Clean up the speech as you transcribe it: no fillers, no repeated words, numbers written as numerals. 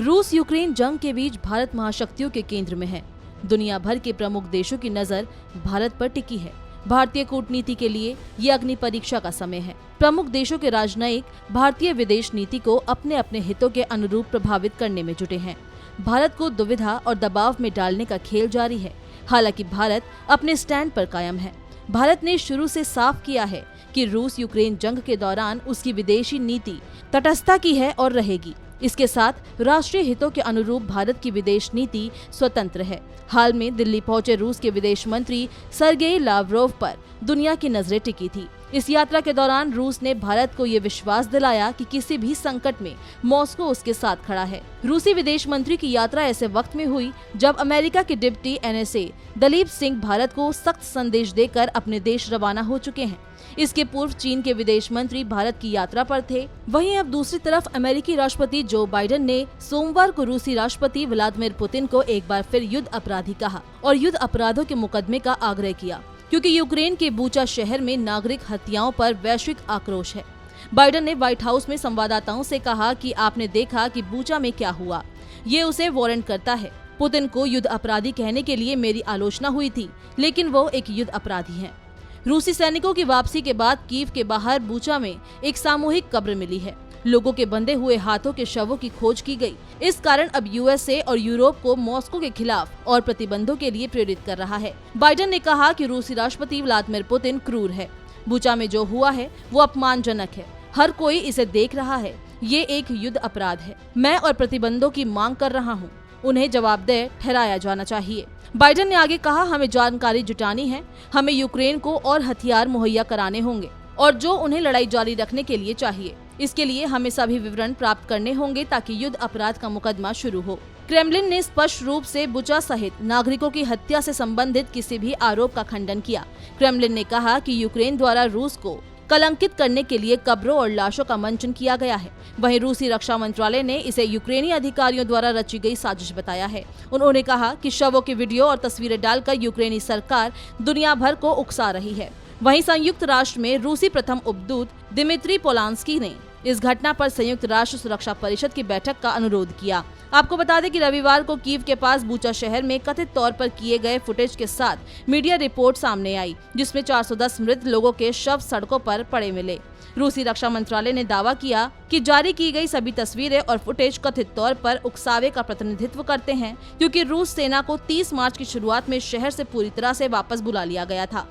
रूस यूक्रेन जंग के बीच भारत महाशक्तियों के केंद्र में है। दुनिया भर के प्रमुख देशों की नजर भारत पर टिकी है। भारतीय कूटनीति के लिए ये अग्नि परीक्षा का समय है। प्रमुख देशों के राजनयिक भारतीय विदेश नीति को अपने अपने हितों के अनुरूप प्रभावित करने में जुटे हैं। भारत को दुविधा और दबाव में डालने का खेल जारी है। हालांकि भारत अपने स्टैंड पर कायम है। भारत ने शुरू से साफ किया है कि रूस यूक्रेन जंग के दौरान उसकी विदेशी नीति तटस्थता की है और रहेगी। इसके साथ राष्ट्रीय हितों के अनुरूप भारत की विदेश नीति स्वतंत्र है। हाल में दिल्ली पहुंचे रूस के विदेश मंत्री सर्गेई लावरोव पर दुनिया की नजरें टिकी थी। इस यात्रा के दौरान रूस ने भारत को ये विश्वास दिलाया कि किसी भी संकट में मॉस्को उसके साथ खड़ा है। रूसी विदेश मंत्री की यात्रा ऐसे वक्त में हुई जब अमेरिका के डिप्टी NSA दलीप सिंह भारत को सख्त संदेश देकर अपने देश रवाना हो चुके हैं। इसके पूर्व चीन के विदेश मंत्री भारत की यात्रा पर थे। वहीं अब दूसरी तरफ अमेरिकी राष्ट्रपति जो बाइडेन ने सोमवार को रूसी राष्ट्रपति व्लादिमीर पुतिन को एक बार फिर युद्ध अपराधी कहा और युद्ध अपराधों के मुकदमे का आग्रह किया, क्योंकि यूक्रेन के बूचा शहर में नागरिक हत्याओं पर वैश्विक आक्रोश है। बाइडेन ने व्हाइट हाउस में संवाददाताओं से कहा कि आपने देखा कि बूचा में क्या हुआ, ये उसे वारंट करता है। पुतिन को युद्ध अपराधी कहने के लिए मेरी आलोचना हुई थी, लेकिन वो एक युद्ध अपराधी हैं। रूसी सैनिकों की वापसी के बाद कीव के बाहर बूचा में एक सामूहिक कब्र मिली है। लोगों के बंधे हुए हाथों के शवों की खोज की गई। इस कारण अब USA और यूरोप को मॉस्को के खिलाफ और प्रतिबंधों के लिए प्रेरित कर रहा है। बाइडेन ने कहा कि रूसी राष्ट्रपति व्लादिमीर पुतिन क्रूर है। बूचा में जो हुआ है वो अपमानजनक है। हर कोई इसे देख रहा है। ये एक युद्ध अपराध है। मैं और प्रतिबंधों की मांग कर रहा हूँ। उन्हें जवाबदेह ठहराया जाना चाहिए। बाइडेन ने आगे कहा, हमें जानकारी जुटानी है। हमें यूक्रेन को और हथियार मुहैया कराने होंगे और जो उन्हें लड़ाई जारी रखने के लिए चाहिए। इसके लिए हमें सभी विवरण प्राप्त करने होंगे ताकि युद्ध अपराध का मुकदमा शुरू हो। क्रेमलिन ने स्पष्ट रूप से बुचा सहित नागरिकों की हत्या से संबंधित किसी भी आरोप का खंडन किया। क्रेमलिन ने कहा कि यूक्रेन द्वारा रूस को कलंकित करने के लिए कब्रों और लाशों का मंचन किया गया है। वहीं रूसी रक्षा मंत्रालय ने इसे यूक्रेनी अधिकारियों द्वारा रची गई साजिश बताया है। उन्होंने कहा कि शवों की वीडियो और तस्वीरें डालकर यूक्रेनी सरकार दुनिया भर को उकसा रही है। वहीं संयुक्त राष्ट्र में रूसी प्रथम उपदूत दिमित्री पोलांस्की ने इस घटना पर संयुक्त राष्ट्र सुरक्षा परिषद की बैठक का अनुरोध किया। आपको बता दें कि रविवार को कीव के पास बूचा शहर में कथित तौर पर किए गए फुटेज के साथ मीडिया रिपोर्ट सामने आई, जिसमें 410 मृत लोगों के शव सड़कों पर पड़े मिले। रूसी रक्षा मंत्रालय ने दावा किया कि जारी की गई सभी तस्वीरें और फुटेज कथित तौर पर उकसावे का प्रतिनिधित्व करते हैं, क्योंकि रूस सेना को 30 मार्च की शुरुआत में शहर से पूरी तरह से वापस बुला लिया गया था।